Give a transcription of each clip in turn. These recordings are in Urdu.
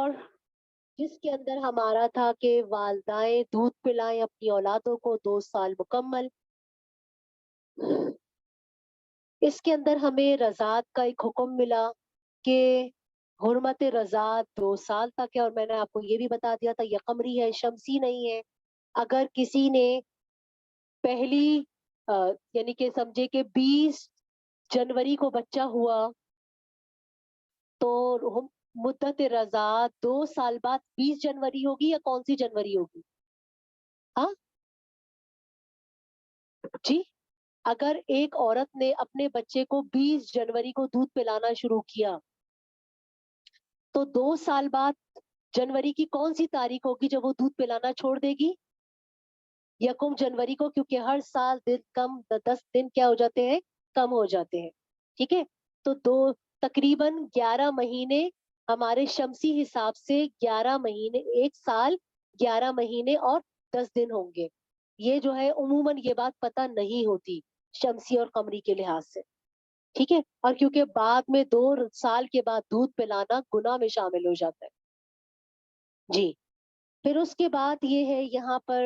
اور جس کے اندر ہمارا تھا کہ والدائیں دودھ پلائیں اپنی اولادوں کو 2 سال مکمل. اس کے اندر ہمیں رضاعت کا ایک حکم ملا کہ حرمت رضاعت 2 سال تک ہے، اور میں نے آپ کو یہ بھی بتا دیا تھا یہ قمری ہے، شمسی نہیں ہے. اگر کسی نے پہلی یعنی کہ سمجھے کہ 20 جنوری کو بچہ ہوا تو مدت رضاعت 2 سال بعد 20 جنوری ہوگی یا کون سی جنوری ہوگی؟ ہاں جی، اگر ایک عورت نے اپنے بچے کو 20 جنوری کو دودھ پلانا شروع کیا تو 2 سال بعد جنوری کی کون سی تاریخ ہوگی جب وہ دودھ پلانا چھوڑ دے گی؟ 1 جنوری کو، کیونکہ ہر سال دن کم 10 دن کیا ہو جاتے ہیں، کم ہو جاتے ہیں. ٹھیک ہے، تو تقریباً 11 مہینے ہمارے شمسی حساب سے 11 مہینے، 1 سال 11 مہینے اور 10 دن ہوں گے. یہ جو ہے عموماً یہ بات پتہ نہیں ہوتی شمسی اور قمری کے لحاظ سے. ٹھیک ہے، اور کیونکہ بعد میں 2 سال کے بعد دودھ پلانا گناہ میں شامل ہو جاتا ہے. جی، پھر اس کے بعد یہ ہے یہاں پر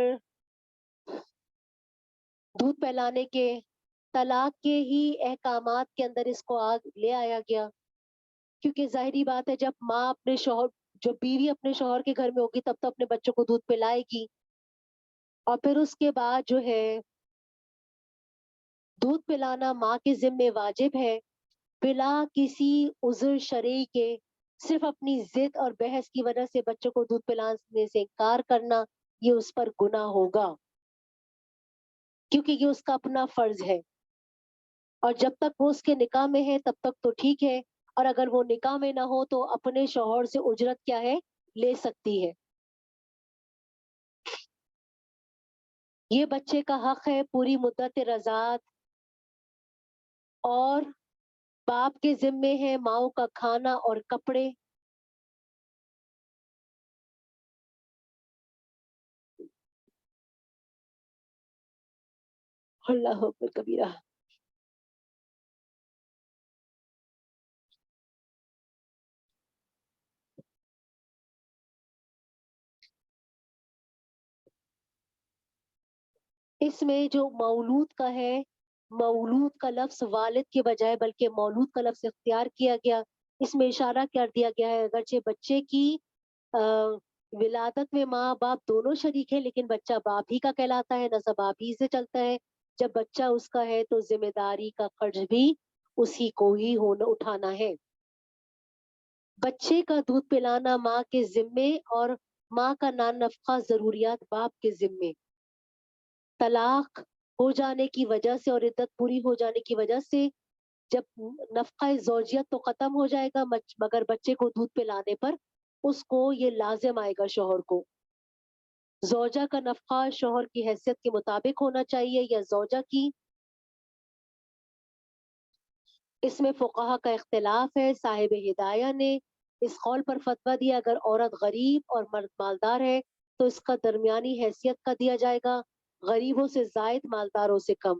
دودھ پلانے کے طلاق کے ہی احکامات کے اندر اس کو لے آیا گیا، کیونکہ ظاہری بات ہے جب ماں اپنے شوہر، جو بیوی اپنے شوہر کے گھر میں ہوگی تب تو اپنے بچوں کو دودھ پلائے گی. اور پھر اس کے بعد جو ہے دودھ پلانا ماں کے ذمے واجب ہے بلا کسی عذر شرعی کے. صرف اپنی ضد اور بحث کی وجہ سے بچوں کو دودھ پلانے سے انکار کرنا یہ اس پر گناہ ہوگا، کیونکہ یہ اس کا اپنا فرض ہے. اور جب تک وہ اس کے نکاح میں ہے تب تک تو ٹھیک ہے، اور اگر وہ نکاح میں نہ ہو تو اپنے شوہر سے اجرت کیا ہے، لے سکتی ہے. یہ بچے کا حق ہے پوری مدت رضاعت، اور باپ کے ذمے ہے ماؤں کا کھانا اور کپڑے. اللہ اکبر کبیرہ. اس میں جو مولود کا ہے، مولود کا لفظ والد کے بجائے بلکہ مولود کا لفظ اختیار کیا گیا. اس میں اشارہ کر دیا گیا ہے اگرچہ بچے کی ولادت میں ماں باپ دونوں شریک ہیں لیکن بچہ باپ ہی کا کہلاتا ہے، نسب باپ ہی سے چلتا ہے. جب بچہ اس کا ہے تو ذمہ داری کا خرچ بھی اسی کو ہی اٹھانا ہے. بچے کا دودھ پلانا ماں کے ذمے اور ماں کا نان نفقہ ضروریات باپ کے ذمے. طلاق ہو جانے کی وجہ سے اور عدت پوری ہو جانے کی وجہ سے جب نفقہ زوجیت تو ختم ہو جائے گا، مگر بچے کو دودھ پلانے پر اس کو یہ لازم آئے گا شوہر کو. زوجہ کا نفقہ شوہر کی حیثیت کے مطابق ہونا چاہیے یا زوجہ کی. اس میں فقہا کا اختلاف ہے. صاحب ہدایہ نے اس قول پر فتویٰ دیا اگر عورت غریب اور مرد مالدار ہے تو اس کا درمیانی حیثیت کا دیا جائے گا، غریبوں سے زائد مالداروں سے کم.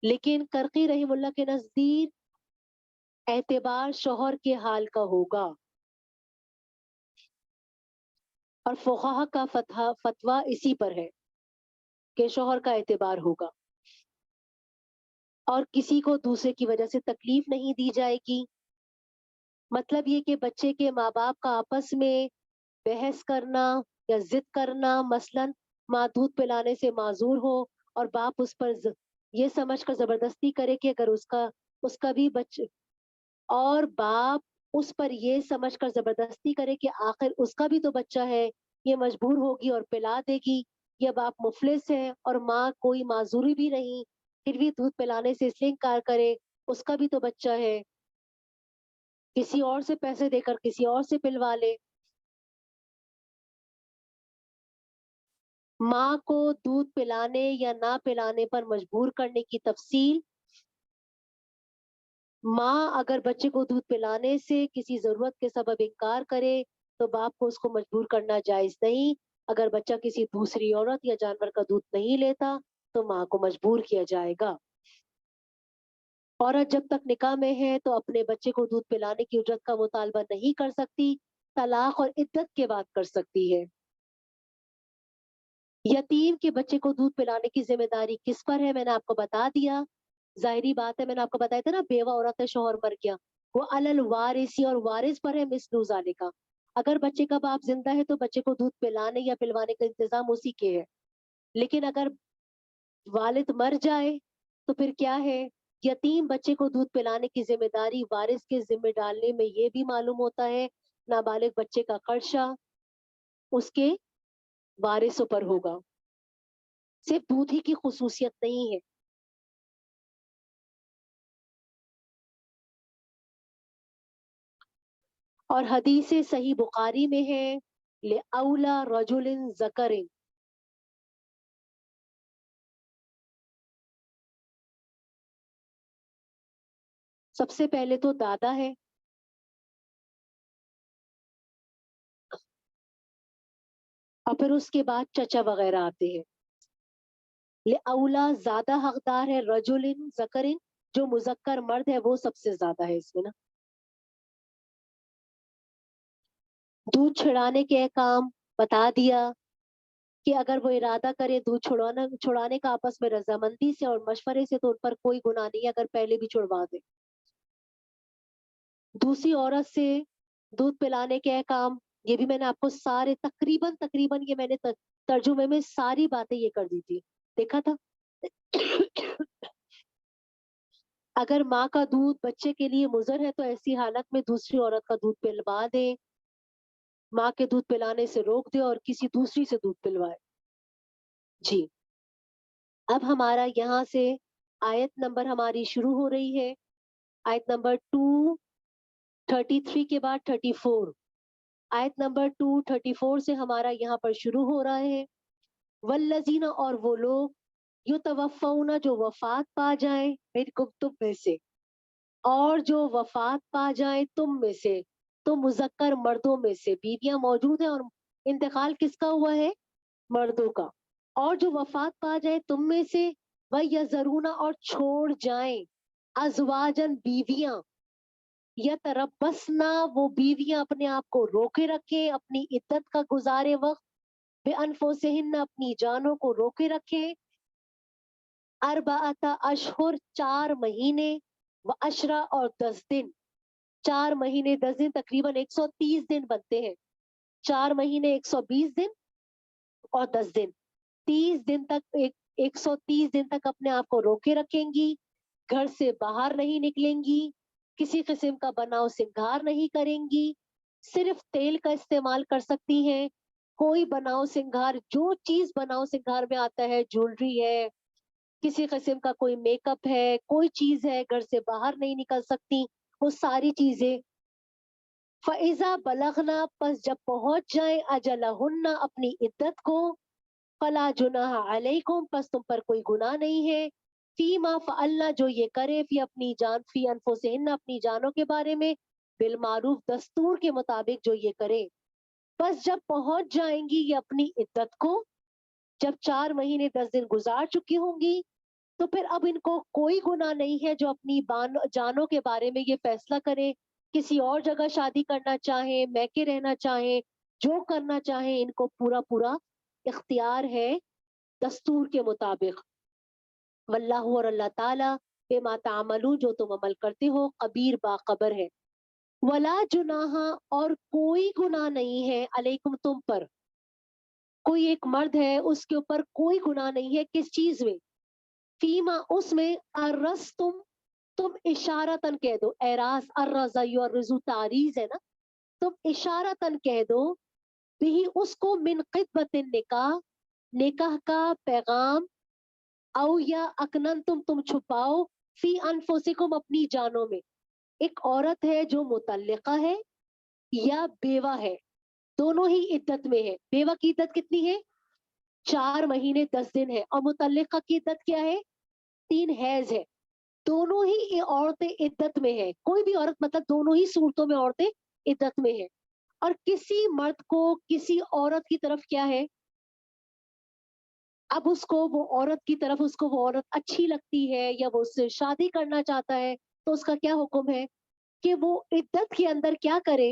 لیکن کرقی رحم اللہ کے نزدیک اعتبار شوہر کے حال کا ہوگا، اور فقہا کا فتویٰ اسی پر ہے کہ شوہر کا اعتبار ہوگا، اور کسی کو دوسرے کی وجہ سے تکلیف نہیں دی جائے گی. مطلب یہ کہ بچے کے ماں باپ کا آپس میں بحث کرنا یا ضد کرنا، مثلاً ماں دودھ پلانے سے معذور ہو اور باپ اس پر یہ سمجھ کر زبردستی کرے کہ اگر اس کا بھی بچہ، اور باپ اس پر یہ سمجھ کر زبردستی کرے کہ آخر اس کا بھی تو بچہ ہے، یہ مجبور ہوگی اور پلا دے گی. یا باپ مفلس ہے اور ماں کوئی معذوری بھی نہیں پھر بھی دودھ پلانے سے اس لیے انکار کرے، اس کا بھی تو بچہ ہے، کسی اور سے پیسے دے کر کسی اور سے پلوا لے. ماں کو دودھ پلانے یا نہ پلانے پر مجبور کرنے کی تفصیل. ماں اگر بچے کو دودھ پلانے سے کسی ضرورت کے سبب انکار کرے تو باپ کو اس کو مجبور کرنا جائز نہیں. اگر بچہ کسی دوسری عورت یا جانور کا دودھ نہیں لیتا تو ماں کو مجبور کیا جائے گا. عورت جب تک نکاح میں ہے تو اپنے بچے کو دودھ پلانے کی اجرت کا مطالبہ نہیں کر سکتی طلاق اور عدت کے بعد کر سکتی ہے۔ یتیم کے بچے کو دودھ پلانے کی ذمہ داری کس پر ہے؟ میں نے آپ کو بتا دیا، ظاہری بات ہے، میں نے آپ کو بتایا تھا نا، بیوہ عورت ہے، شوہر مر گیا، وہ علل وارثی، اور وارث پر ہے مثل ذالک۔ اگر بچے کا باپ زندہ ہے تو بچے کو دودھ پلانے یا پلوانے کا انتظام اسی کے ہے، لیکن اگر والد مر جائے تو پھر کیا ہے؟ یتیم بچے کو دودھ پلانے کی ذمہ داری وارث کے ذمہ ڈالنے میں یہ بھی معلوم ہوتا ہے نابالغ بچے کا خرچہ اس کے وارثوں پر ہوگا، صرف دودھ ہی کی خصوصیت نہیں ہے۔ اور حدیث صحیح بخاری میں ہے لِأَوْلَى رَجُلٍ ذَكَرٍ، سب سے پہلے تو دادا ہے، اور پھر اس کے بعد چچا وغیرہ آتے ہیں۔ لِأَوْلَى زیادہ حقدار ہے، رجل ذکر، جو مذکر مرد ہے وہ سب سے زیادہ ہے اس میں نا۔ دودھ چھڑانے کے احکام بتا دیا کہ اگر وہ ارادہ کرے دودھ چھڑانے کا آپس میں رضامندی سے اور مشورے سے تو ان پر کوئی گناہ نہیں ہے اگر پہلے بھی چھڑوا دے۔ دوسری عورت سے دودھ پلانے کے احکام یہ بھی میں نے آپ کو سارے تقریباً یہ میں نے ترجمے میں ساری باتیں یہ کر دی تھی، دیکھا تھا۔ اگر ماں کا دودھ بچے کے لیے مضر ہے تو ایسی حالت میں دوسری عورت کا دودھ پلوا دے، ماں کے دودھ پلانے سے روک دے اور کسی دوسری سے دودھ پلوائے۔ جی، اب ہمارا یہاں سے آیت نمبر ہماری شروع ہو رہی ہے، آیت نمبر 233 کے بعد 34، آیت نمبر 234 سے ہمارا یہاں پر شروع ہو رہا ہے۔ والذین، اور وہ لوگ، یتوفون، جو وفات پا جائیں منکم، تم میں سے، اور جو وفات پا جائیں تم میں سے، تو مذکر مردوں میں سے بیویاں موجود ہیں اور انتقال کس کا ہوا ہے؟ مردوں کا۔ اور جو وفات پا جائے تم میں سے، وَيَذَرُونَ، اور چھوڑ جائیں، ازواجن، بیویاں، یتربصن، وہ بیویاں اپنے آپ کو روکے رکھیں اپنی عدت کا گزارے وقت، بِأَنفُسِهِنَّ، اپنی جانوں کو روکے رکھیں، اربعۃ اشہر، 4 مہینے، وعشرہ، اور 10 دن، 4 مہینے 10 دن تقریباً 130 دن بنتے ہیں، 4 مہینے 120 دن اور 10 دن، 30 دن تک 130 دن تک اپنے آپ کو روکے رکھیں گی، گھر سے باہر نہیں نکلیں گی، کسی قسم کا بناؤ سنگار نہیں کریں گی، صرف تیل کا استعمال کر سکتی ہیں، کوئی بناؤ سنگار، جو چیز بناؤ سنگار میں آتا ہے، جولری ہے، کسی قسم کا کوئی میک اپ ہے، کوئی چیز ہے، گھر سے باہر نہیں نکل سکتی، وہ ساری چیزیں۔ فَإِذَا بَلَغْنَا، پس جب پہنچ جائیں، أَجَلَهُنَّ، اپنی عدت کو، فَلَا جُنَاحَ عَلَيْكُمْ، پس تم پر کوئی گناہ نہیں ہے، فِيمَا فَعَلْنَا، جو یہ کرے، فی اپنی جان، فی أَنفُسِهِنَّ، اپنی جانوں کے بارے میں، بالمعروف، دستور کے مطابق جو یہ کرے۔ بس جب پہنچ جائیں گی یہ اپنی عدت کو، جب 4 مہینے 10 دن گزار چکی ہوں گی، تو پھر اب ان کو کوئی گناہ نہیں ہے جو اپنی جانوں کے بارے میں یہ فیصلہ کریں، کسی اور جگہ شادی کرنا چاہیں، میکے رہنا چاہیں، جو کرنا چاہیں، ان کو پورا پورا اختیار ہے دستور کے مطابق۔ واللہ، اور اللہ تعالیٰ، بما تعملون، جو تم عمل کرتے ہو، خبیر، باخبر ہے۔ ولا جناح، اور کوئی گناہ نہیں ہے، علیکم، تم پر، کوئی ایک مرد ہے اس کے اوپر کوئی گناہ نہیں ہے، کس چیز میں؟ فیما، اس میں، تم اشارتاً کہہ دو، اعراض، الرضا یعرض، تعریض ہے نا، تم اشارتاً کہہ دو، بھی اس کو، من خطبت النکاح، نکاح کا پیغام، او یا اکنن، تم چھپاؤ، فی انفسکم، اپنی جانوں میں۔ ایک عورت ہے جو مطلقہ ہے یا بیوہ ہے، دونوں ہی عدت میں ہے۔ بیوہ کی عدت کتنی ہے؟ 4 مہینے 10 دن ہے، اور مطلقہ کی عدت کیا ہے؟ 3 حیض ہے۔ دونوں ہی یہ عورتیں عدت میں ہیں، کوئی بھی عورت، مطلب دونوں ہی صورتوں میں عورتیں عدت میں ہیں، اور کسی مرد کو کسی عورت کی طرف کیا ہے؟ اب اس کو وہ عورت کی طرف، اس کو وہ عورت اچھی لگتی ہے یا وہ اس سے شادی کرنا چاہتا ہے، تو اس کا کیا حکم ہے کہ وہ عدت کے اندر کیا کرے؟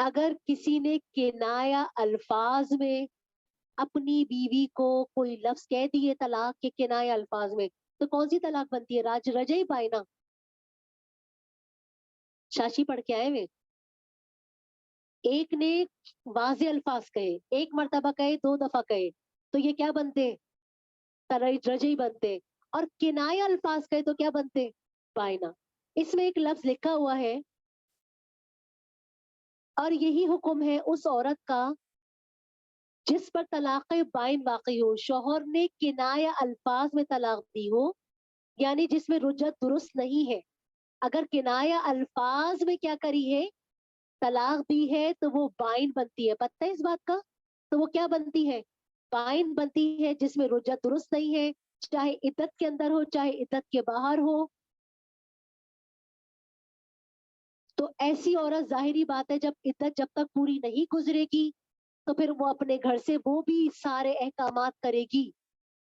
اگر کسی نے کنایا الفاظ میں اپنی بیوی کو کوئی لفظ کہہ دیے طلاق کے کنایا الفاظ میں، تو کون سی طلاق بنتی ہے؟ رجعی بائنا. شاشی پڑھ کے آئے ہوئے. ایک نے واضح الفاظ کہے، ایک مرتبہ کہے، 2 دفعہ کہے، تو یہ کیا بنتے؟ رجعی بنتے. اور کنایا الفاظ کہے تو کیا بنتے؟ بائنا. اس میں ایک لفظ لکھا ہوا ہے، اور یہی حکم ہے اس عورت کا جس پر طلاق بائن واقع ہو. شوہر نے کنایا الفاظ میں طلاق دی ہو، یعنی جس میں رجعت درست نہیں ہے. اگر کنایا الفاظ میں کیا کری ہے؟ طلاق دی ہے، تو وہ بائن بنتی ہے. پتہ ہے اس بات کا؟ تو وہ کیا بنتی ہے؟ بائن بنتی ہے، جس میں رجعت درست نہیں ہے، چاہے عدت کے اندر ہو چاہے عدت کے باہر ہو. تو ایسی عورت ظاہری بات ہے جب تک پوری نہیں گزرے گی تو پھر وہ اپنے گھر سے وہ بھی سارے احکامات کرے گی.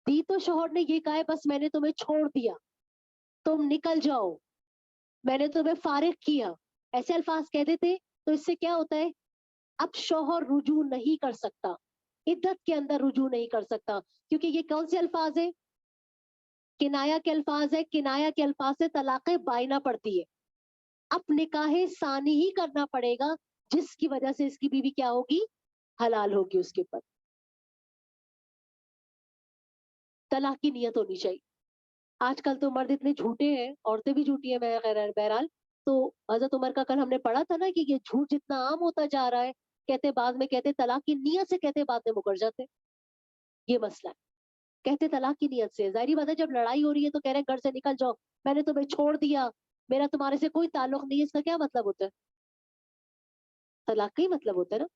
دی تو شوہر نے یہ کہا ہے بس میں نے تمہیں چھوڑ دیا، تم نکل جاؤ، میں نے تمہیں فارغ کیا، ایسے الفاظ کہہ دیتے تو اس سے کیا ہوتا ہے؟ اب شوہر رجوع نہیں کر سکتا، عدت کے اندر رجوع نہیں کر سکتا، کیونکہ یہ کون سے الفاظ ہیں؟ کنایا کے الفاظ ہے. کنایا کے الفاظ سے طلاق بائنا پڑتی ہے. اب نکاح ثانی ہی کرنا پڑے گا، جس کی وجہ سے اس کی بیوی کیا ہوگی؟ حلال ہوگی اس کے اوپر. طلاق کی نیت ہونی چاہیے. آج کل تو مرد اتنے جھوٹے ہیں، عورتیں بھی جھوٹی ہیں بہرحال. تو حضرت عمر کا کل ہم نے پڑھا تھا نا کہ یہ جھوٹ جتنا عام ہوتا جا رہا ہے، کہتے بعد میں کہتے طلاق کی نیت سے، کہتے بعد میں مکر جاتے. یہ مسئلہ ہے. کہتے طلاق کی نیت سے. ظاہری بات ہے جب لڑائی ہو رہی ہے تو کہہ رہے ہیں گھر سے نکل جاؤ، میں نے تمہیں چھوڑ دیا، میرا تمہارے سے کوئی تعلق نہیں ہے. اس کا کیا مطلب ہوتا ہے؟ طلاق کا ہی مطلب ہوتا ہے نا.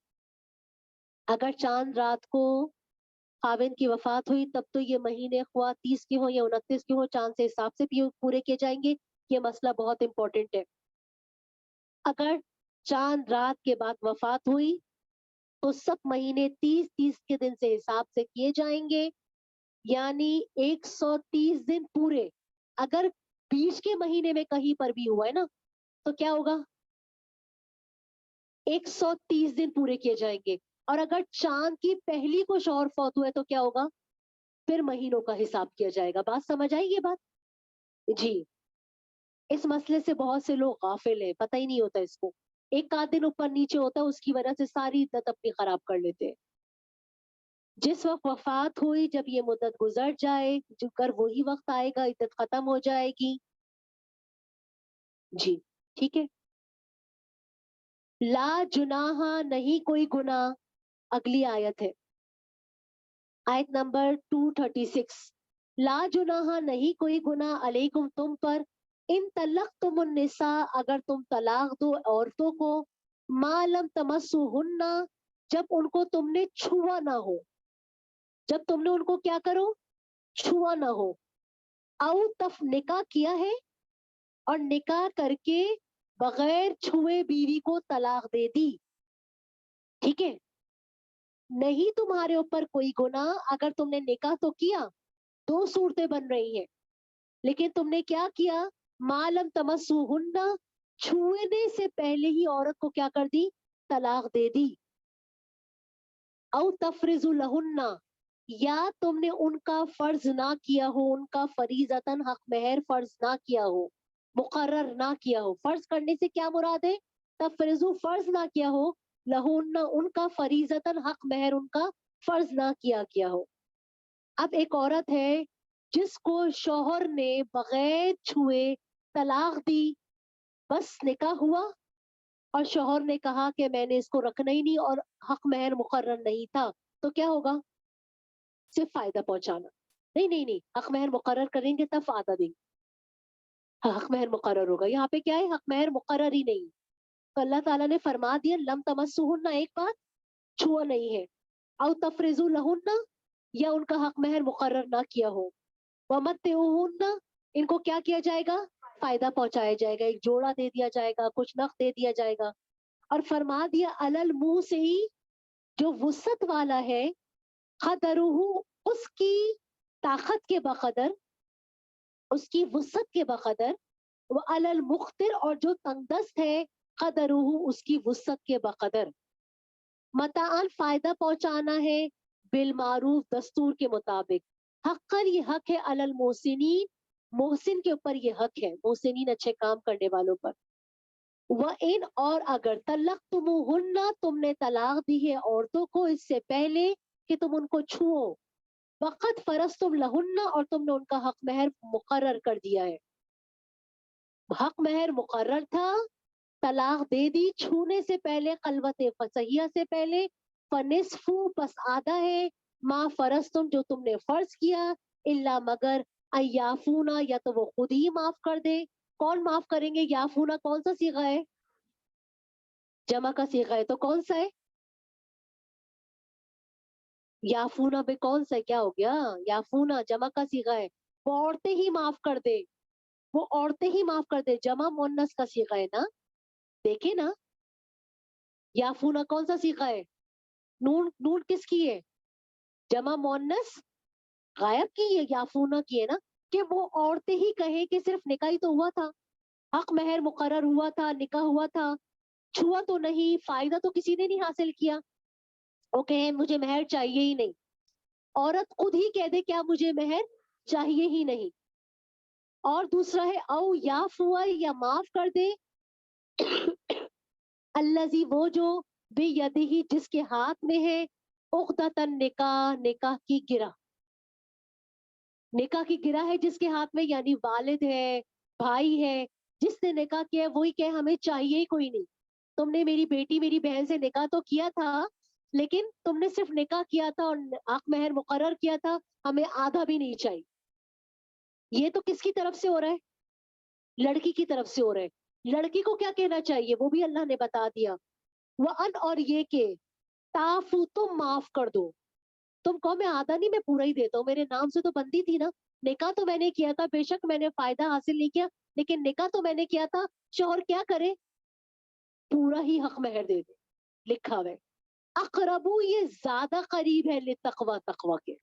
اگر چاند رات کو خاوند کی وفات ہوئی تب تو یہ مہینے خواہ 30 کے ہوں یا 29 کے ہوں، چاند سے حساب سے پورے کیے جائیں گے. یہ مسئلہ بہت امپورٹنٹ ہے. اگر چاند رات کے بعد وفات ہوئی تو سب مہینے 30 کے دن سے حساب سے کیے جائیں گے، یعنی 130 دن پورے. اگر بیچ کے مہینے میں کہیں پر بھی ہوا ہے نا تو کیا ہوگا؟ 130 دن پورے کیے جائیں گے. اور اگر چاند کی پہلی کو شوہر فوت ہوا ہے تو کیا ہوگا؟ پھر مہینوں کا حساب کیا جائے گا. بات سمجھ آئی یہ بات؟ جی. اس مسئلے سے بہت سے لوگ غافل ہیں، پتہ ہی نہیں ہوتا اس کو. ایک آدھ دن اوپر نیچے ہوتا ہے، اس کی وجہ سے ساری عدت اپنی خراب کر لیتے ہیں. جس وقت وفات ہوئی جب یہ مدت گزر جائے، جو کر وہی وقت آئے گا عدت ختم ہو جائے گی. جی ٹھیک ہے. لا جناح، نہیں کوئی گناہ. اگلی آیت ہے آیت نمبر 236. لا جناح، نہیں کوئی گناہ، علیکم تم پر، ان طلقتم النساء، اگر تم طلاق دو عورتوں کو، ما لم تمسوہن، جب ان کو تم نے چھوا نہ ہو. جب تم نے ان کو کیا کرو؟ چھوا نہ ہو. او نکاح کیا ہے اور نکاح کر کے بغیر چھوئے بیوی کو طلاق دے دی. ٹھیک ہے. نہیں تمہارے اوپر کوئی گناہ، اگر تم نے نکاح تو کیا. 2 صورتیں بن رہی ہیں، لیکن تم نے کیا کیا؟ معلم تمسوہن، چھونے سے پہلے ہی عورت کو کیا کر دی؟ طلاق دے دی. او تفرض لہن، یا تم نے ان کا فرض نہ کیا ہو، ان کا فریضتاً حق مہر فرض نہ کیا ہو، مقرر نہ کیا ہو. فرض کرنے سے کیا مراد ہے؟ تفرض، فرض نہ کیا ہو، لہن، ان کا فریضتاً حق مہر ان کا فرض نہ کیا گیا ہو. اب ایک عورت ہے جس کو شوہر نے بغیر چھوئے طلاق دی، بس نکاح ہوا اور شوہر نے کہا کہ میں نے اس کو رکھنا ہی نہیں اور حق مہر مقرر نہیں تھا، تو کیا ہوگا؟ صرف فائدہ پہنچانا. نہیں نہیں نہیں، حق مہر مقرر کریں گے تب فائدہ دیں گے. حق مہر مقرر ہوگا. یہاں پہ کیا ہے؟ حق مہر مقرر ہی نہیں. تو اللہ تعالیٰ نے فرما دیا لم تمسوہن، ایک بات چھوا نہیں ہے، او تفرضوا لہن، یا ان کا حق مہر مقرر نہ کیا ہو، ومتعوہن، ان کو کیا کیا جائے گا؟ فائدہ پہنچایا جائے گا، ایک جوڑا دے دیا جائے گا، کچھ نقد دے دیا جائے گا. اور فرما دیا علل منہ سے ہی، جو وسعت والا ہے، قدرہ، اس کی طاقت کے بقدر، اس کی وسعت کے بقدر، وہ علل مقتر، اور جو تنگ دست ہے قدرہ اس کی وسعت کے بقدر، متعال فائدہ پہنچانا ہے، بالمعروف دستور کے مطابق، حقاً یہ حق ہے علی المحسنین، محسن کے اوپر یہ حق ہے، محسنین اچھے کام کرنے والوں پر، وَإِنْ اور اگر طلقتموہن تم نے طلاق دی ہے عورتوں کو اس سے پہلے کہ تم ان کو چھوؤ، وقت فرضتم لہن اور تم نے ان کا حق مہر مقرر کر دیا ہے، حق مہر مقرر تھا، طلاق دے دی چھونے سے پہلے، خلوت فصیحہ سے پہلے، فنصف پس آدھا ہے، ما فرض تم جو تم نے فرض کیا، اللہ مگر ایافونا یا تو وہ خود ہی معاف کر دے، کون معاف کریں گے؟ یافونا کون سا صیغہ ہے؟ جمع کا صیغہ ہے تو کون سا ہے؟ یافونا بے کون سا ہے؟ کیا ہو گیا؟ یافونا جمع کا صیغہ ہے، وہ عورتیں ہی معاف کر دے، وہ عورتیں ہی معاف کر دے، جمع مؤنث کا صیغہ ہے نا، دیکھیں نا، یافونا کون سا صیغہ ہے؟ نون نون کس کی ہے؟ جمع مؤنث غائب کی ہے، یافونا کی ہے نا، کہ وہ عورتیں ہی کہیں کہ صرف نکاح ہی تو ہوا تھا، حق مہر مقرر ہوا تھا، نکاح ہوا تھا، چھوا تو نہیں، فائدہ تو کسی نے نہیں حاصل کیا، وہ کہیں مجھے مہر چاہیے ہی نہیں، عورت خود ہی کہہ دے کیا مجھے مہر چاہیے ہی نہیں، اور دوسرا ہے او یافوا یا معاف کر دے، الذی وہ جو بیدہ جس کے ہاتھ میں ہے، عقدۃ النکاح نکاح کی گرہ، نکاح کی گرہ ہے جس کے ہاتھ میں، یعنی والد ہے، بھائی ہے، جس نے نکاح کیا ہے وہی کہ ہمیں چاہیے ہی کوئی نہیں، تم نے میری بیٹی میری بہن سے نکاح تو کیا تھا لیکن تم نے صرف نکاح کیا تھا اور حق مہر مقرر کیا تھا، ہمیں آدھا بھی نہیں چاہیے، یہ تو کس کی طرف سے ہو رہا ہے؟ لڑکی کی طرف سے ہو رہا ہے، لڑکی کو کیا کہنا چاہیے وہ بھی اللہ نے بتا دیا، وَأَنْ اور یہ کہ تعفو تم معاف کر دو، تم کہو میں آدھا نہیں میں پورا ہی دیتا ہوں، میرے نام سے تو بندی تھی نا، نکاح تو میں نے کیا تھا، بے شک میں نے فائدہ حاصل نہیں کیا لیکن نکاح تو میں نے کیا تھا، شوہر کیا کرے؟ پورا ہی حق مہر دے دے، لکھا ہوا ہے اقربو یہ زیادہ قریب ہے لتقوی تقوی کے،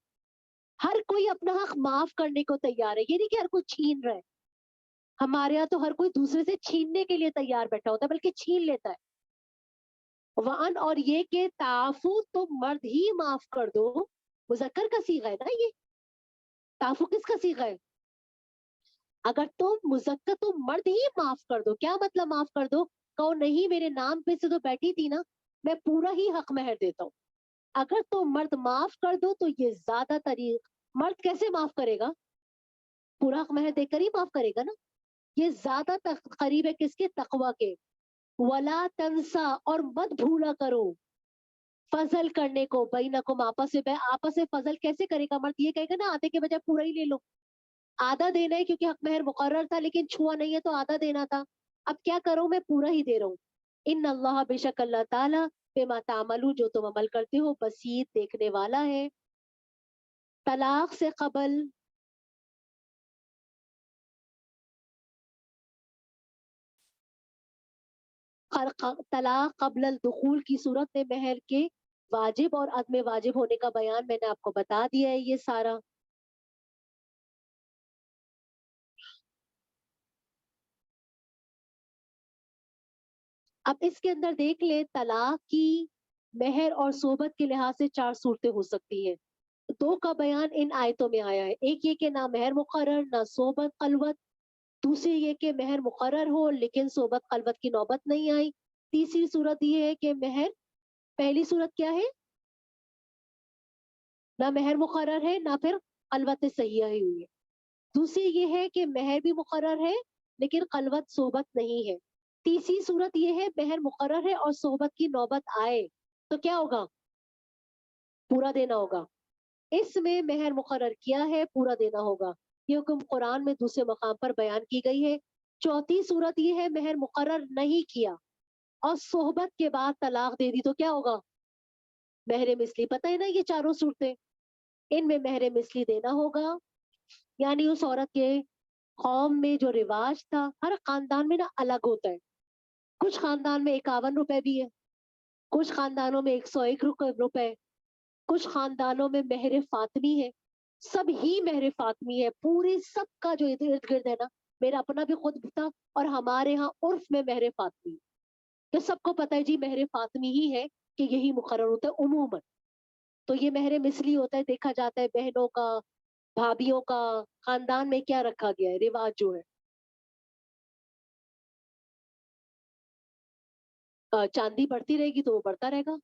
ہر کوئی اپنا حق معاف کرنے کو تیار ہے، یہ نہیں کہ ہر کوئی چھین رہا ہے، ہمارے یہاں تو ہر کوئی دوسرے سے چھیننے کے لیے تیار بیٹھا ہوتا ہے بلکہ چھین لیتا ہے، وان اور یہ کہ تعفو تم مرد ہی معاف کر دو، مذکر کا صیغہ ہے نا یہ، تعفو کس کا صیغہ ہے؟ اگر تم مذکر تم مرد ہی معاف کر دو، کیا مطلب معاف کر دو؟ کہو نہیں میرے نام پہ سے تو بیٹھی تھی نا، میں پورا ہی حق مہر دیتا ہوں، اگر تم مرد معاف کر دو تو یہ زیادہ طریق، مرد کیسے معاف کرے گا؟ پورا حق مہر دے کر ہی معاف کرے گا نا، یہ زیادہ قریب ہے کس کے؟ تقوی کے، ولا تنسا اور مت بھولا کرو، فضل کرنے کو، بینکم آپس میں، آپس میں فضل کیسے کرے گا مرد؟ یہ کہے گا نا آدھے کے بجائے پورا ہی لے لو، آدھا دینا ہے کیونکہ حق مہر مقرر تھا لیکن چھوا نہیں ہے تو آدھا دینا تھا، اب کیا کروں میں پورا ہی دے رہا ہوں، ان اللہ بے شک اللہ تعالیٰ بما تعملون جو تم عمل کرتے ہو بصیر دیکھنے والا ہے، طلاق سے قبل طلاق قبل الدخول کی صورت میں مہر کے واجب اور عدم واجب ہونے کا بیان میں نے آپ کو بتا دیا ہے، یہ سارا اب اس کے اندر دیکھ لے، طلاق کی مہر اور صحبت کے لحاظ سے 4 صورتیں ہو سکتی ہیں، 2 کا بیان ان آیتوں میں آیا ہے، ایک یہ کہ نہ مہر مقرر نہ صحبت خلوت، دوسری یہ کہ مہر مقرر ہو لیکن صحبت خلوت کی نوبت نہیں آئی، تیسری صورت یہ ہے کہ مہر، پہلی صورت کیا ہے؟ نہ مہر مقرر ہے نہ پھر خلوت صحیحہ ہی ہوئی ہے، دوسری یہ ہے کہ مہر بھی مقرر ہے لیکن خلوت صحبت نہیں ہے، تیسری صورت یہ ہے مہر مقرر ہے اور صحبت کی نوبت آئے تو کیا ہوگا؟ پورا دینا ہوگا، اس میں مہر مقرر کیا ہے پورا دینا ہوگا، یہ حکم قرآن میں دوسرے مقام پر بیان کی گئی ہے، چوتھی صورت یہ ہے مہر مقرر نہیں کیا اور صحبت کے بعد طلاق دے دی تو کیا ہوگا؟ مہر مثلی، پتہ ہے نا یہ چاروں صورتیں، ان میں مہر مثلی دینا ہوگا، یعنی اس عورت کے قوم میں جو رواج تھا، ہر خاندان میں نا الگ ہوتا ہے، کچھ خاندان میں 51 روپے بھی ہے، کچھ خاندانوں میں 101 روپے، کچھ خاندانوں میں مہر فاطمی ہے، سب ہی مہر فاطمی ہے، پوری سب کا جو ارد گرد ہے نا، میرا اپنا بھی خود تھا اور ہمارے ہاں عرف میں مہر فاطمی، کہ سب کو پتہ ہے جی مہر فاطمی ہی ہے کہ یہی مقرر ہوتا ہے عموماً. تو یہ مہر مثلی ہوتا ہے, دیکھا جاتا ہے بہنوں کا, بھابھیوں کا, خاندان میں کیا رکھا گیا ہے, رواج جو ہے. چاندی بڑھتی رہے گی تو وہ بڑھتا رہے گا,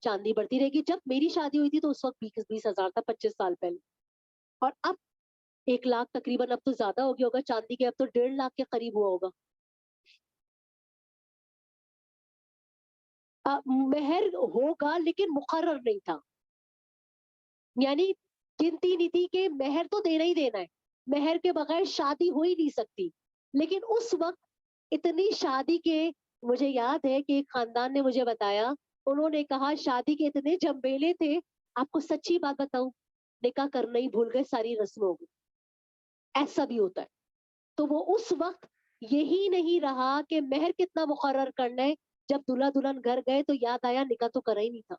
چاندی بڑھتی رہے گی. جب میری شادی ہوئی تھی تو اس وقت 20,000 تھا, 25 سال پہلے, اور اب 1 لاکھ تقریباً, اب تو زیادہ ہو گیا ہوگا چاندی کے, اب تو 1.5 لاکھ کے قریب ہوا ہوگا. مہر ہوگا لیکن مقرر نہیں تھا, یعنی گنتی نہیں تھی کہ مہر تو دینا ہی دینا ہے, مہر کے بغیر شادی ہو ہی نہیں سکتی. لیکن اس وقت اتنی شادی کے, مجھے یاد ہے کہ ایک خاندان نے مجھے بتایا, انہوں نے کہا شادی کے اتنے جمبیلے تھے, آپ کو سچی بات بتاؤں, نکاح کرنا ہی بھول گئے, ساری رسموں کو. ایسا بھی ہوتا ہے. تو وہ اس وقت یہی نہیں رہا کہ مہر کتنا مقرر کرنا ہے, جب دلہا دلہن گھر گئے تو یاد آیا نکاح تو کرا ہی نہیں تھا.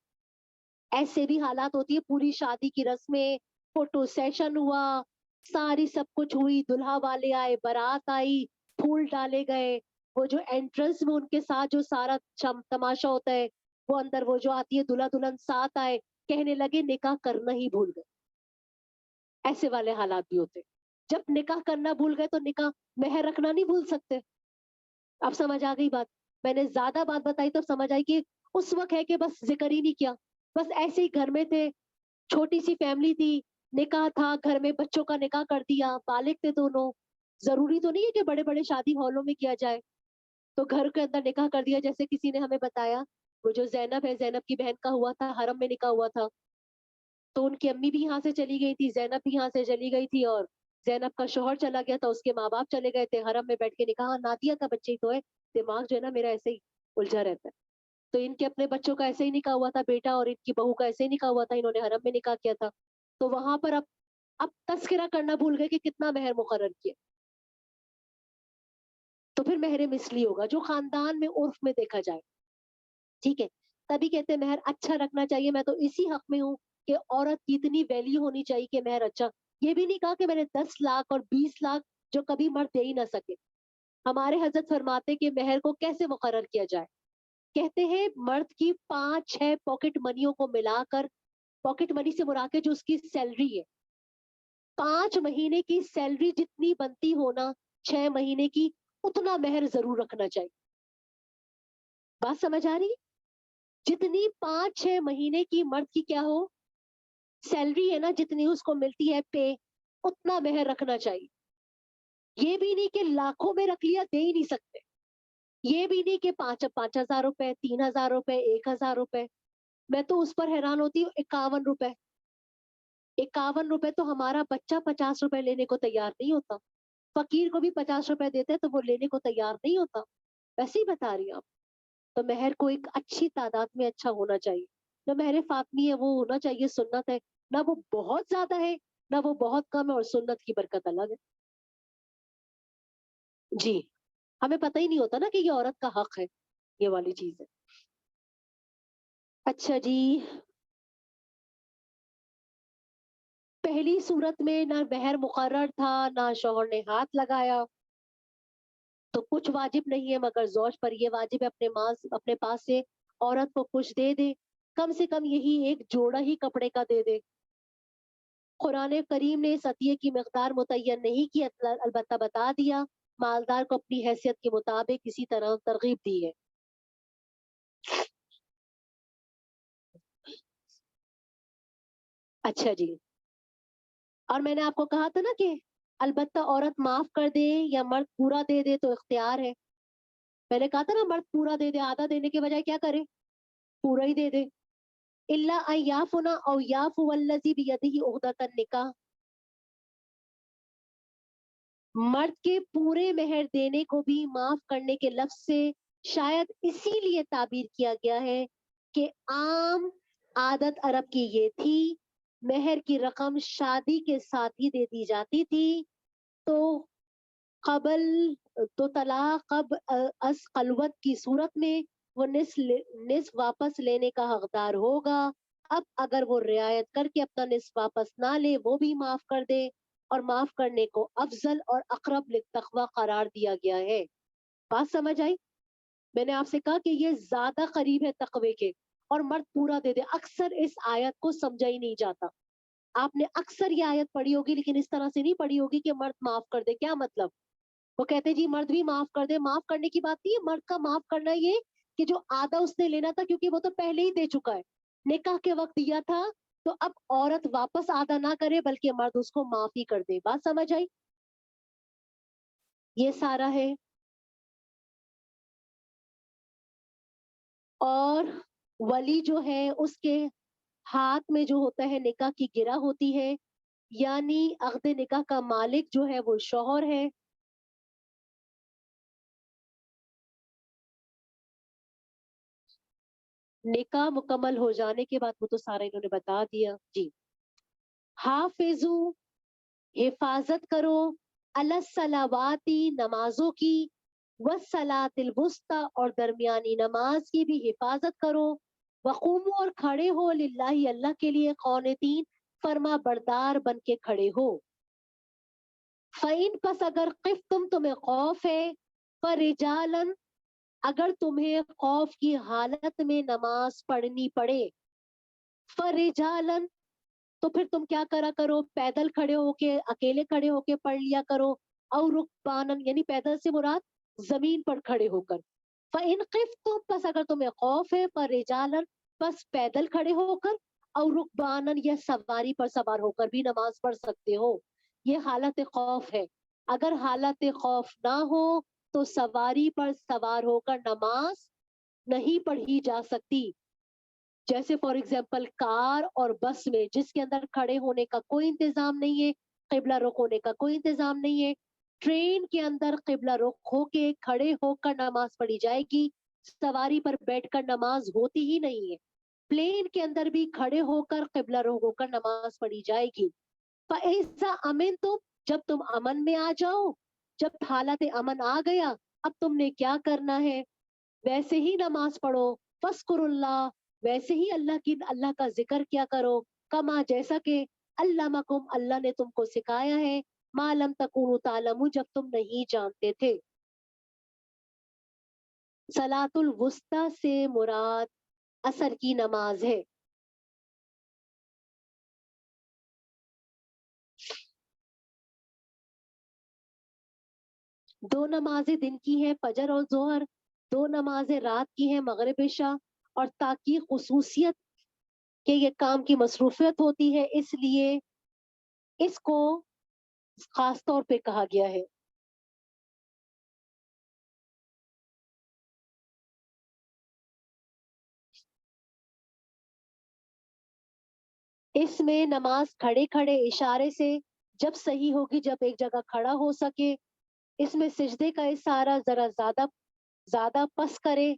ایسے بھی حالات ہوتی ہے, پوری شادی کی رسمیں, فوٹو سیشن ہوا, ساری سب کچھ ہوئی, دلہا والے آئے, بارات آئی, پھول ڈالے گئے, وہ جو انٹرنس میں ان کے ساتھ جو سارا تماشا ہوتا ہے, وہ اندر وہ جو آتی ہے دلہا دلہن ساتھ آئے, کہنے لگے نکاح کرنا ہی بھول گئے. ایسے والے حالات بھی ہوتے. جب نکاح کرنا بھول گئے تو نکاح مہر رکھنا نہیں بھول سکتے. اب سمجھ آ گئی بات, میں نے زیادہ بات بتائی تو سمجھ آئی کہ اس وقت ہے کہ بس ذکر ہی نہیں کیا, بس ایسے ہی گھر میں تھے, چھوٹی سی فیملی تھی, نکاح تھا گھر میں, بچوں کا نکاح کر دیا, بالغ تھے دونوں, ضروری تو نہیں ہے کہ بڑے بڑے شادی ہالوں میں کیا جائے, تو گھر کے اندر نکاح کر دیا. جیسے کسی نے ہمیں بتایا, وہ جو زینب ہے, زینب کی بہن کا ہوا تھا, حرم میں نکاح ہوا تھا, تو ان کی امی بھی یہاں سے چلی گئی تھی, زینب بھی یہاں سے چلی گئی تھی, اور زینب کا شوہر چلا گیا تھا, اس کے ماں باپ چلے گئے تھے, حرم میں بیٹھ کے نکاح, نادیہ کا بچے ہی تو ہے, دماغ جو ہے نا میرا ایسے ہی الجھا رہتا ہے. تو ان کے اپنے بچوں کا ایسے ہی نکاح ہوا تھا, بیٹا اور ان کی بہو کا ایسے ہی نکاح ہوا تھا, انہوں نے حرم میں نکاح کیا تھا. تو وہاں پر اب تذکرہ کرنا بھول گئے کہ کتنا مہر مقرر کیا. تو پھر مہر مثلی ہوگا جو خاندان میں عرف میں دیکھا جائے, ٹھیک ہے. تبھی کہتے ہیں مہر اچھا رکھنا چاہیے. میں تو اسی حق میں ہوں کہ عورت کی اتنی ویلیو ہونی چاہیے کہ مہر اچھا. یہ بھی نہیں کہا کہ میں نے 10 لاکھ اور 20 لاکھ جو کبھی مرد دے ہی نہ سکے. ہمارے حضرت فرماتے کہ مہر کو کیسے مقرر کیا جائے, کہتے ہیں مرد کی 5-6 پاکٹ منیوں کو ملا کر, پاکٹ منی سے مراد کے جو اس کی سیلری ہے, 5 مہینے کی سیلری جتنی بنتی ہونا 6 مہینے کی, اتنا مہر ضرور رکھنا چاہیے. بات سمجھ آ رہی, جتنی 5-6 مہینے کی مرد کی کیا ہو سیلری ہے نا, جتنی اس کو ملتی ہے پے, اتنا مہر رکھنا چاہیے. یہ بھی نہیں کہ لاکھوں میں رکھ لیا, دے ہی نہیں سکتے. یہ بھی نہیں کہ 5,000 روپے, 3,000 روپے, 1,000 روپے. میں تو اس پر حیران ہوتی ہوں, 51 روپے. 51 روپے تو ہمارا بچہ 50 روپے لینے کو تیار نہیں ہوتا. فقیر کو بھی 50 روپے دیتے تو وہ لینے کو تیار نہیں ہوتا. ویسے ہی بتا رہی ہوں آپ. تو مہر کو ایک اچھی تعداد میں اچھا ہونا چاہیے. نہ مہر فاطمی ہے وہ ہونا چاہیے, سنت ہے, نہ وہ بہت زیادہ ہے نہ وہ بہت کم ہے, اور سنت کی برکت الگ ہے. جی, ہمیں پتہ ہی نہیں ہوتا نا کہ یہ عورت کا حق ہے, یہ والی چیز ہے. اچھا جی, پہلی صورت میں نہ مہر مقرر تھا, نہ شوہر نے ہاتھ لگایا, تو کچھ واجب نہیں ہے, مگر زوج پر یہ واجب ہے اپنے پاس سے عورت کو کچھ دے دے, کم سے کم یہی ایک جوڑا ہی کپڑے کا دے دے. قرآن کریم نے اس عطیے کی مقدار متعین نہیں کی, البتہ بتا دیا مالدار کو اپنی حیثیت کے مطابق اسی طرح ترغیب دی ہے. اچھا جی, اور میں نے آپ کو کہا تھا نا کہ البتہ عورت معاف کر دے یا مرد پورا دے دے تو اختیار ہے. میں نے کہا تھا نا مرد پورا دے دے, آدھا دینے کے بجائے کیا کرے, پورا ہی دے دے. اللہ ان یعفنا او یعفو الذی بیدہ عقدۃ النکاح, مرد کے پورے مہر دینے کو بھی معاف کرنے کے لفظ سے شاید اسی لیے تعبیر کیا گیا ہے کہ عام عادت عرب کی یہ تھی, مہر کی رقم شادی کے ساتھ ہی دے دی جاتی تھی. تو قبل تو طلاق از خلوت کی صورت میں وہ نصف واپس لینے کا حقدار ہوگا. اب اگر وہ رعایت کر کے اپنا نصف واپس نہ لے, وہ بھی معاف کر دے, اور معاف کرنے کو افضل اور اقرب للتقوی قرار دیا گیا ہے. بات سمجھ آئی؟ میں نے آپ سے کہا کہ یہ زیادہ قریب ہے تقوی کے، اور مرد پورا دے دے. اکثر اس آیت کو سمجھا ہی نہیں جاتا. آپ نے اکثر یہ آیت پڑھی ہوگی لیکن اس طرح سے نہیں پڑھی ہوگی کہ مرد معاف کر دے. کیا مطلب؟ وہ کہتے جی مرد بھی معاف کر دے. معاف کرنے کی بات نہیں ہے، مرد کا معاف کرنا یہ کہ جو آدھا اس نے لینا تھا کیونکہ وہ تو پہلے ہی دے چکا ہے، نکاح کے وقت دیا تھا، تو اب عورت واپس آدھا نہ کرے بلکہ مرد اس کو معاف ہی کر دے. بات سمجھ آئی؟ یہ سارا ہے. اور ولی جو ہے اس کے ہاتھ میں جو ہوتا ہے نکاح کی گرہ ہوتی ہے، یعنی عقد نکاح کا مالک جو ہے وہ شوہر ہے. نکاح مکمل ہو جانے کے بعد وہ تو سارا انہوں نے بتا دیا. جی. حافظو، حفاظت کرو، الصلواتی، نمازوں کی، والصلاۃ الوسطی، اور درمیانی نماز کی بھی حفاظت کرو، وقوموا، اور کھڑے ہو، للہ، اللہ کے لیے، قانتین، فرما بردار بن کے کھڑے ہو. فَإِن، پس اگر خفتم، تمہیں خوف ہے، فرجالن، اگر تمہیں خوف کی حالت میں نماز پڑھنی پڑے، فرجالن، تو پھر تم کیا کرا کرو، پیدل کھڑے ہو کے، اکیلے کھڑے ہو کے پڑھ لیا کرو. اور رکبانن، یعنی پیدل سے مراد زمین پر کھڑے ہو کر. فَإِن خفتم، پس اگر تمہیں خوف ہے، فرجالن، پس پیدل کھڑے ہو کر، اور رکبانن، یا سواری پر سوار ہو کر بھی نماز پڑھ سکتے ہو. یہ حالت خوف ہے. اگر حالت خوف نہ ہو تو سواری پر سوار ہو کر نماز نہیں پڑھی جا سکتی. جیسے فار ایگزامپل کار اور بس میں، جس کے اندر کھڑے ہونے کا کوئی انتظام نہیں ہے، قبلہ رخ ہونے کا کوئی انتظام نہیں ہے. ٹرین کے اندر قبلہ رخ ہو کے کھڑے ہو کر نماز پڑھی جائے گی. سواری پر بیٹھ کر نماز ہوتی ہی نہیں ہے. پلین کے اندر بھی کھڑے ہو کر قبلہ رخ ہو کر نماز پڑھی جائے گی. فَإِذَا أَمِنْتُمْ، جب تم امن میں آ جاؤ، جب حالت امن آ گیا، اب تم نے کیا کرنا ہے؟ ویسے ہی نماز پڑھو. فَاذْكُرُوا اللَّهَ، ویسے ہی اللہ کا ذکر کیا کرو. کما، جیسا کہ علمکم، اللہ نے تم کو سکھایا ہے، ما لم تکونوا تعلمون، جب تم نہیں جانتے تھے. صلاۃ الوسطی سے مراد عصر کی نماز ہے. دو نمازیں دن کی ہیں، فجر اور ظہر. دو نمازیں رات کی ہیں، مغرب عشاء. اور تاکہ خصوصیت کہ یہ کام کی مصروفیت ہوتی ہے، اس لیے اس کو خاص طور پہ کہا گیا ہے. اس میں نماز کھڑے کھڑے اشارے سے جب صحیح ہوگی، جب ایک جگہ کھڑا ہو سکے. اس میں سجدے کا اشارہ ذرا زیادہ پس کرے.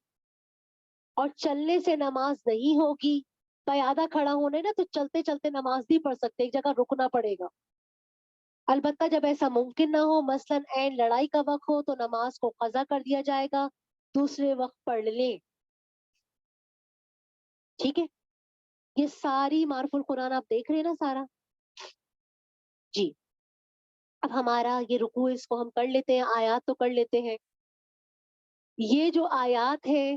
اور چلنے سے نماز نہیں ہوگی. پیادہ کھڑا ہونے نا، تو چلتے چلتے نماز نہیں پڑھ سکتے، ایک جگہ رکنا پڑے گا. البتہ جب ایسا ممکن نہ ہو، مثلاً عین لڑائی کا وقت ہو، تو نماز کو قضا کر دیا جائے گا، دوسرے وقت پڑھ لیں. ٹھیک ہے. یہ ساری معرف القرآن آپ دیکھ رہے ہیں نا سارا. جی. اب ہمارا یہ رکوع، اس کو ہم کر لیتے ہیں، آیات تو کر لیتے ہیں. یہ جو آیات ہے،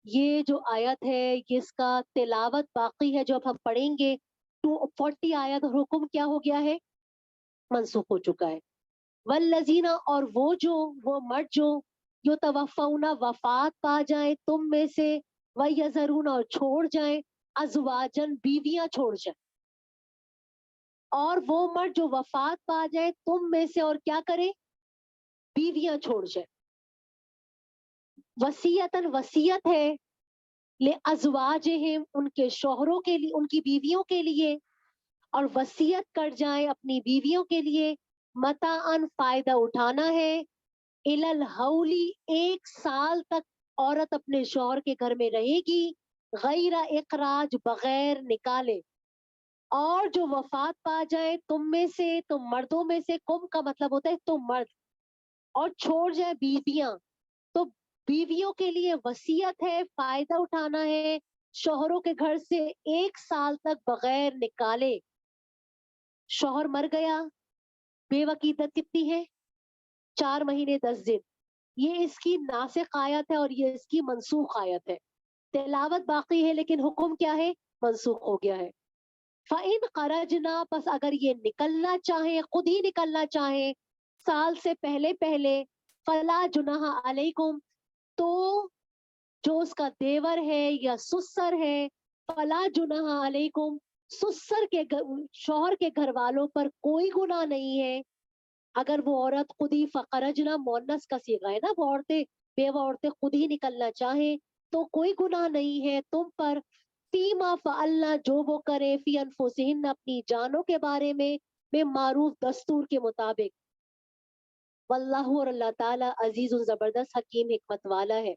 یہ اس کا تلاوت باقی ہے، جو اب ہم پڑھیں گے. 240 آیت، حکم کیا ہو گیا ہے؟ منسوخ ہو چکا ہے. والذین، اور وہ مرد جو یتوفون، وفات پا جائیں تم میں سے، ویذرون، اور چھوڑ جائیں، ازواجن، بیویاں چھوڑ جائیں. اور وہ مرد جو وفات پا جائے تم میں سے اور کیا کرے؟ بیویاں چھوڑ جائے. وصیتاً، وصیت ہے، لازواجہم، ان کے شوہروں کے لیے، ان کی بیویوں کے لیے. اور وصیت کر جائیں اپنی بیویوں کے لیے، متاعن، فائدہ اٹھانا ہے، الالحولی، 1 سال تک عورت اپنے شوہر کے گھر میں رہے گی، غیر اخراج، بغیر نکالے. اور جو وفات پا جائے تم میں سے، تم مردوں میں سے، کم کا مطلب ہوتا ہے تم مرد، اور چھوڑ جائے بیویاں، تو بیویوں کے لیے وصیت ہے، فائدہ اٹھانا ہے شوہروں کے گھر سے 1 سال تک بغیر نکالے. شوہر مر گیا، بیوہ کی عدت کتنی ہے؟ 4 مہینے 10 دن. یہ اس کی ناسخ آیت ہے اور یہ اس کی منسوخ آیت ہے. تلاوت باقی ہے لیکن حکم کیا ہے؟ منسوخ ہو گیا ہے. فَإِنْ خَرَجْنَا پس اگر یہ نکلنا چاہیں، خود ہی نکلنا چاہیں سال سے پہلے پہلے، فَلَا جُنَاحَ عَلَيْكُمْ تو جو اس کا دیور ہے یا سسر ہے، فَلَا جُنَاحَ عَلَيْكُمْ سسر کے شوہر کے گھر والوں پر کوئی گناہ نہیں ہے. اگر وہ عورت خود ہی فخرجنا مونس کا صیغہ ہے نا، وہ عورتیں بیوہ عورتیں خود ہی نکلنا چاہیں تو کوئی گناہ نہیں ہے تم پر. فیما فعلنا جو وہ کرے فی انفسہن اپنی جانوں کے بارے میں، بے معروف دستور کے مطابق. واللہ اور اللہ تعالی عزیز و زبردست حکیم حکمت والا ہے.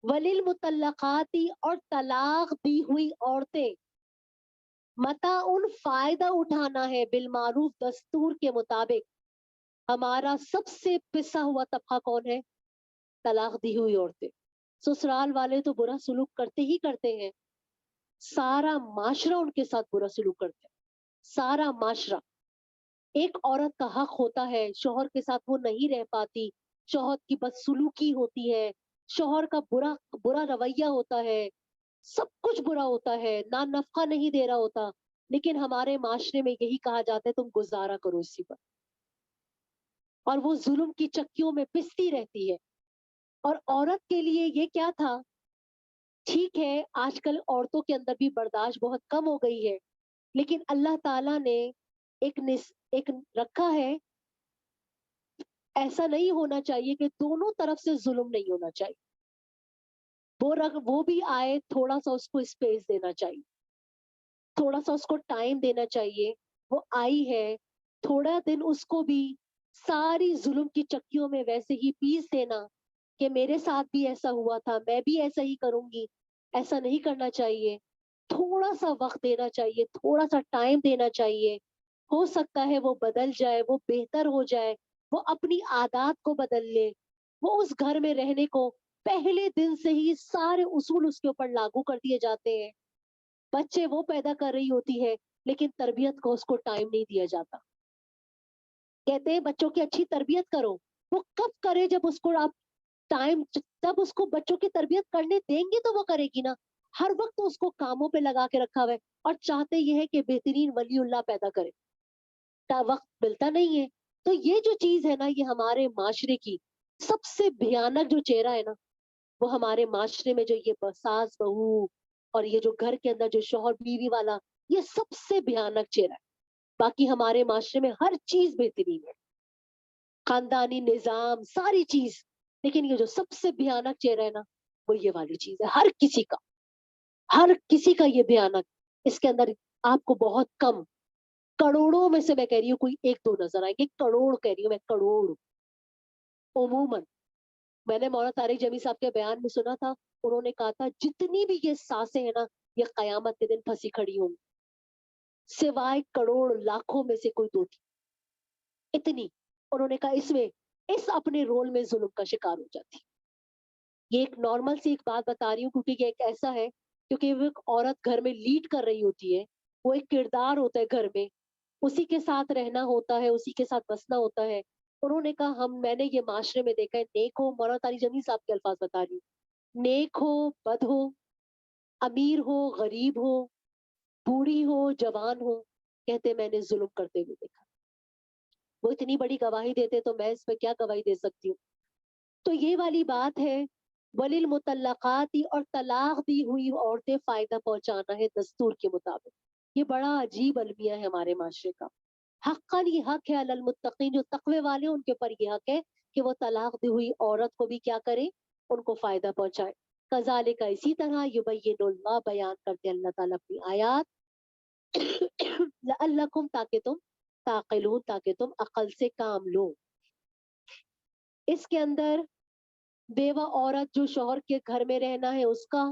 وللمطلقاتی اور طلاق دی ہوئی عورتیں متا ان فائدہ اٹھانا ہے بالمعروف دستور کے مطابق. ہمارا سب سے پسا ہوا طبقہ کون ہے؟ طلاق دی ہوئی عورتیں. سسرال والے تو برا سلوک کرتے ہی کرتے ہیں، سارا معاشرہ ان کے ساتھ برا سلوک کرتے ہیں، سارا معاشرہ. ایک عورت کا حق ہوتا ہے، شوہر کے ساتھ وہ نہیں رہ پاتی، شوہر کی بدسلوکی ہوتی ہے، شوہر کا برا برا رویہ ہوتا ہے، سب کچھ برا ہوتا ہے، نہ نفقہ نہیں دے رہا ہوتا، لیکن ہمارے معاشرے میں یہی کہا جاتا ہے تم گزارا کرو اسی پر، اور وہ ظلم کی چکیوں میں پستی رہتی ہے. اور عورت کے لیے یہ کیا تھا؟ ٹھیک ہے آج کل عورتوں کے اندر بھی برداشت بہت کم ہو گئی ہے، لیکن اللہ تعالیٰ نے ایک رکھا ہے. ایسا نہیں ہونا چاہیے کہ دونوں طرف سے ظلم نہیں ہونا چاہیے. وہ بھی آئے، تھوڑا سا اس کو اسپیس دینا چاہیے، تھوڑا سا اس کو ٹائم دینا چاہیے. وہ آئی ہے، تھوڑا دن اس کو بھی ساری ظلم کی چکیوں میں ویسے ہی پیس دینا کہ میرے ساتھ بھی ایسا ہوا تھا، میں بھی ایسا ہی کروں گی. ایسا نہیں کرنا چاہیے. تھوڑا سا وقت دینا چاہیے، تھوڑا سا ٹائم دینا چاہیے. ہو سکتا ہے وہ بدل جائے، وہ بہتر ہو جائے، وہ اپنی عادات کو بدل لے، وہ اس گھر میں رہنے کو پہلے دن سے ہی سارے اصول اس کے اوپر لاگو کر دیے جاتے ہیں. بچے وہ پیدا کر رہی ہوتی ہے لیکن تربیت کو اس کو ٹائم نہیں دیا جاتا. کہتے ہیں بچوں کی اچھی تربیت کرو، وہ کب کرے جب اس کو آپ ٹائم، جب اس کو بچوں کی تربیت کرنے دیں گے تو وہ کرے گی نا. ہر وقت اس کو کاموں پہ لگا کے رکھا ہوا ہے اور چاہتے یہ ہے کہ بہترین ولی اللہ پیدا کرے، وقت ملتا نہیں ہے. تو یہ جو چیز ہے نا، یہ ہمارے معاشرے کی سب سے بھیانک جو چہرہ ہے نا، وہ ہمارے معاشرے میں جو یہ ساس بہو اور یہ جو گھر کے اندر جو شوہر بیوی والا، یہ سب سے بھیانک چہرہ ہے. باقی ہمارے معاشرے میں ہر چیز بہترین ہے، خاندانی نظام ساری چیز، لیکن یہ جو سب سے بھیانک چہرہ ہے نا، وہ یہ والی چیز ہے. ہر کسی کا یہ بھیانک، اس کے اندر آپ کو بہت کم، کروڑوں میں سے میں کہہ رہی ہوں کوئی ایک دو نظر آئیں گے، کروڑ کہہ رہی ہوں میں، کروڑ. عموماً میں نے مولانا طارق جمیل صاحب کے بیان میں سنا تھا، انہوں نے کہا تھا جتنی بھی یہ سانسیں ہیں نا، یہ قیامت کے دن پھنسی کھڑی ہوں، سوائے کروڑ لاکھوں میں سے کوئی دو تھی. اتنی انہوں نے کہا اس میں اس اپنے رول میں ظلم کا شکار ہو جاتی. یہ ایک نارمل سی ایک بات بتا رہی ہوں کیونکہ یہ ایک ایسا ہے، کیونکہ وہ ایک عورت گھر میں لیڈ کر رہی ہوتی ہے، وہ ایک کردار ہوتا ہے گھر میں، اسی کے ساتھ رہنا ہوتا ہے، اسی کے ساتھ بسنا ہوتا ہے. انہوں نے کہا میں نے یہ معاشرے میں دیکھا ہے، نیک ہو، مولانا طارق جمیل صاحب کے الفاظ بتا رہی ہوں، نیک ہو بد ہو، امیر ہو غریب ہو، بوڑھی ہو جوان ہو، کہتے میں نے ظلم کرتے ہوئے دیکھا. وہ اتنی بڑی گواہی دیتے تو میں اس پہ کیا گواہی دے سکتی ہوں. تو یہ والی بات ہے. وللمطلقات اور طلاق دی ہوئی عورتیں فائدہ پہنچانا ہے دستور کے مطابق. یہ بڑا عجیب المیہ ہے ہمارے معاشرے کا. حقاً یہ حق ہے علی المتقین، جو تقوی والے ہیں ان کے اوپر یہ حق ہے کہ وہ طلاق دی ہوئی عورت کو بھی کیا کرے، ان کو فائدہ پہنچائے. کذالک اسی طرح یبین اللہ بیان کرتے اللہ تعالیٰ اپنی آیات لعلکم تاکہ تم تعقلون، تاکہ تم عقل سے کام لو. اس کے اندر بیوہ عورت جو شوہر کے گھر میں رہنا ہے اس کا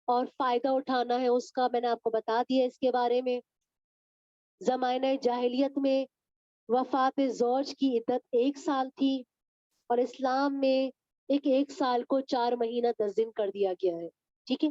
اور فائدہ اٹھانا ہے اس کا میں نے آپ کو بتا دیا اس کے بارے میں. زمانہ جاہلیت میں وفات زوج کی عدت 1 سال تھی، اور اسلام میں ایک سال کو 4 مہینہ 10 دن کر دیا گیا ہے. ٹھیک ہے.